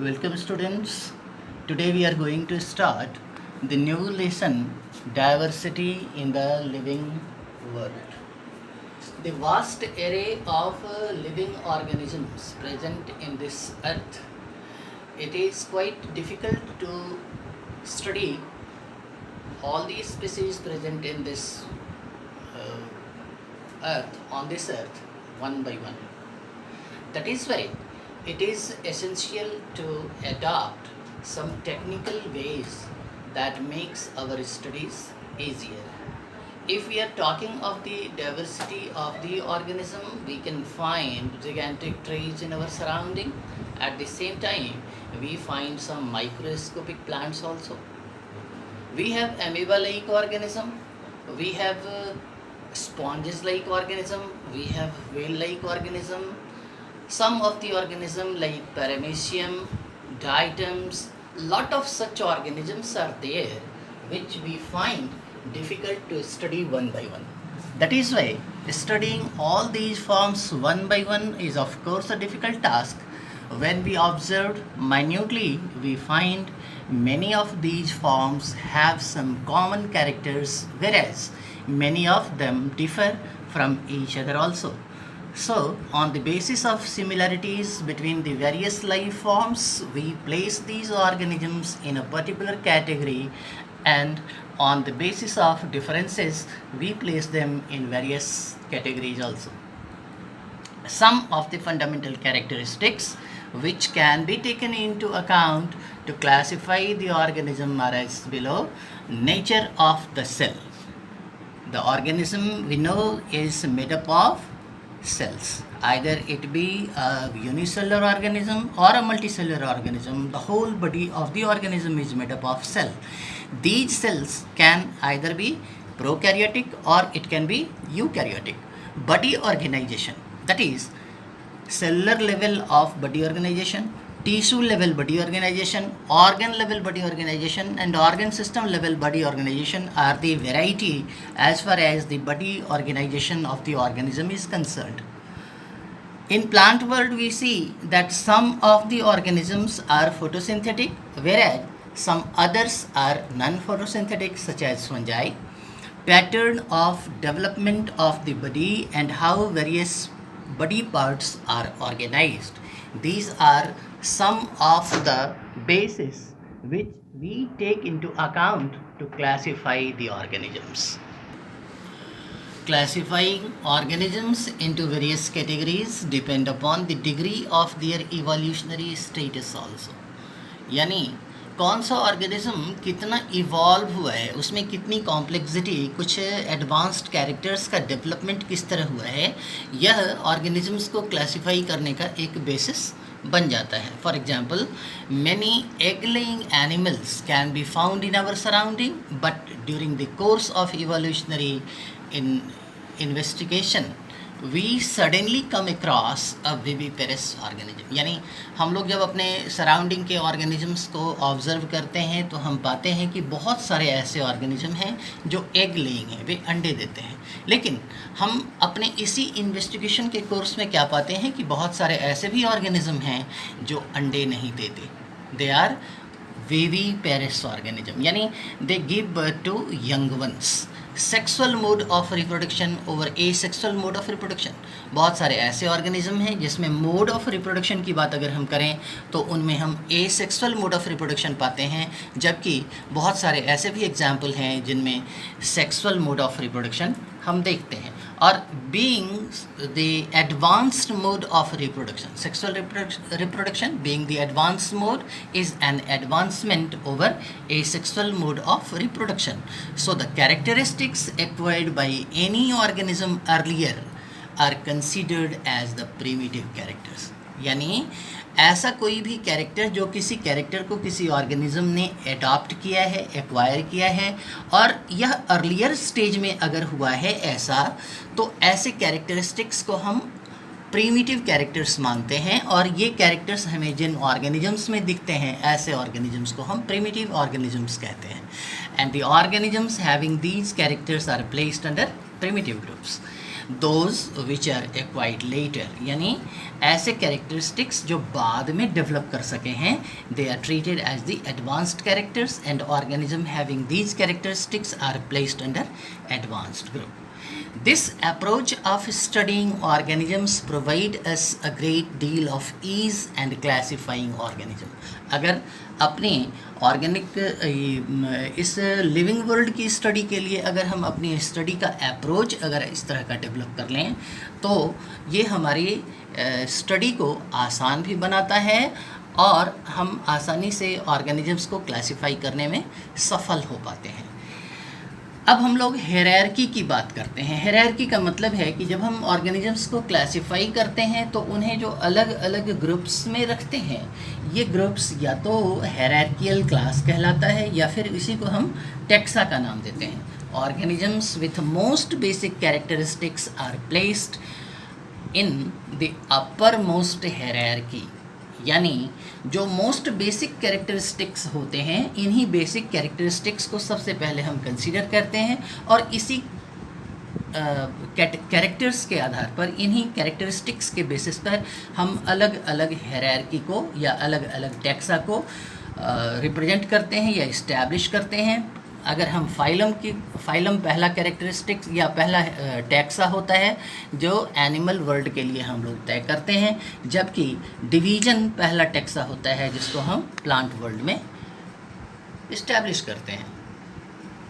Welcome students. Today we are going to start the new lesson, Diversity in the Living World. The vast array of living organisms present in this earth. It is quite difficult to study all these species present in this on this earth, one by one. That is why it is essential to adopt some technical ways that makes our studies easier. If we are talking of the diversity of the organism, we can find gigantic trees in our surrounding. At the same time, we find some microscopic plants also. We have amoeba-like organism, we have sponges-like organism, we have whale-like organism. Some of the organism like paramecium, diatoms, lot of such organisms are there which we find difficult to study one by one. That is why studying all these forms one by one is of course a difficult task. When we observe minutely, we find many of these forms have some common characters, whereas many of them differ from each other also. So, on the basis of similarities between the various life forms, we place these organisms in a particular category, and on the basis of differences, we place them in various categories also. Some of the fundamental characteristics which can be taken into account to classify the organism are as below. Nature of the cell. The organism we know is made up of cells. Either it be a unicellular organism or a multicellular organism, the whole body of the organism is made up of cell. These cells can either be prokaryotic or it can be eukaryotic. Body organization, that is cellular level of body organization, tissue level body organization, organ level body organization, and organ system level body organization are the variety as far as the body organization of the organism is concerned. In plant world, we see that some of the organisms are photosynthetic, whereas some others are non-photosynthetic, such as fungi. Pattern of development of the body and how various body parts are organized. These are some of the bases which we take into account to classify the organisms. Classifying organisms into various categories depend upon the degree of their evolutionary status also. यानी कौन सा organism कितना evolve हुआ है, उसमें कितनी complexity, कुछ advanced characters का डेवलपमेंट किस तरह हुआ है, यह ऑर्गेनिजम्स को क्लासिफाई करने का एक बेसिस बन जाता है. For example, many egg laying animals can be found in our surrounding, but during the course of evolutionary in investigation we suddenly come across a viviparous organism. यानी हम लोग जब अपने सराउंडिंग के ऑर्गेनिजम्स को ऑब्जर्व करते हैं तो हम पाते हैं कि बहुत सारे ऐसे ऑर्गेनिज्म हैं जो एग लेइंग हैं, वे अंडे देते हैं. लेकिन हम अपने इसी इन्वेस्टिगेशन के कोर्स में क्या पाते हैं कि बहुत सारे ऐसे भी ऑर्गेनिज्म हैं जो अंडे नहीं देते. दे आर विविपेरस ऑर्गेनिज्म, यानी they give birth to young ones. Sexual mode of reproduction over asexual mode of reproduction. बहुत सारे ऐसे ऑर्गेनिज्म हैं जिसमें मोड ऑफ रिप्रोडक्शन की बात अगर हम करें तो उनमें हम एसेक्सुअल मोड ऑफ रिप्रोडक्शन पाते हैं, जबकि बहुत सारे ऐसे भी एग्जाम्पल हैं जिनमें सेक्सुअल मोड ऑफ रिप्रोडक्शन हम देखते हैं. और being the advanced mode of reproduction, sexual reproduction being the advanced mode is an advancement over asexual mode of reproduction. So the characteristics acquired by any organism earlier are considered as the primitive characters. यानी ऐसा कोई भी character जो किसी character को किसी organism ने adopt किया है, एक्वायर किया है, और यह अर्लियर स्टेज में अगर हुआ है ऐसा, तो ऐसे कैरेक्टरिस्टिक्स को हम प्रीमिटिव कैरेक्टर्स मानते हैं. और ये कैरेक्टर्स हमें जिन ऑर्गेनिजम्स में दिखते हैं, ऐसे ऑर्गेनिजम्स को हम प्रीमिटिव ऑर्गेनिजम्स कहते हैं. And the organisms having these characters are placed under primitive groups. Those which are acquired later, यानी ऐसे कैरेक्टरिस्टिक्स जो बाद में डेवलप कर सके हैं, they are treated as the advanced characters and organism having these characteristics are placed under advanced group. This approach of studying organisms provide us a great deal of ease and classifying organism. अगर अपने organic इस living world की study के लिए अगर हम अपनी study का अप्रोच अगर इस तरह का डेवलप कर लें तो ये हमारी स्टडी को आसान भी बनाता है और हम आसानी से ऑर्गेनिजम्स को क्लासिफाई करने में सफल हो पाते हैं. अब हम लोग हायरार्की की बात करते हैं. हायरार्की का मतलब है कि जब हम ऑर्गेनिजम्स को क्लासिफाई करते हैं तो उन्हें जो अलग अलग ग्रुप्स में रखते हैं, ये ग्रुप्स या तो हायरार्कियल क्लास कहलाता है या फिर इसी को हम टेक्सा का नाम देते हैं. Organisms with most basic characteristics are placed in the uppermost hierarchy, यानी जो मोस्ट बेसिक कैरेक्टरिस्टिक्स होते हैं, इन्हीं बेसिक कैरेक्टरिस्टिक्स को सबसे पहले हम कंसीडर करते हैं और इसी कैरेक्टर्स के आधार पर, इन्हीं कैरेक्टरिस्टिक्स के बेसिस पर हम अलग अलग हायरार्की को या अलग अलग टेक्सा को रिप्रेजेंट करते हैं या इस्टेब्लिश करते हैं. अगर हम फाइलम पहला कैरेक्टरिस्टिक्स या पहला टेक्सा होता है जो एनिमल वर्ल्ड के लिए हम लोग तय करते हैं, जबकि डिवीज़न पहला टेक्सा होता है जिसको हम प्लांट वर्ल्ड में इस्टेब्लिश करते हैं.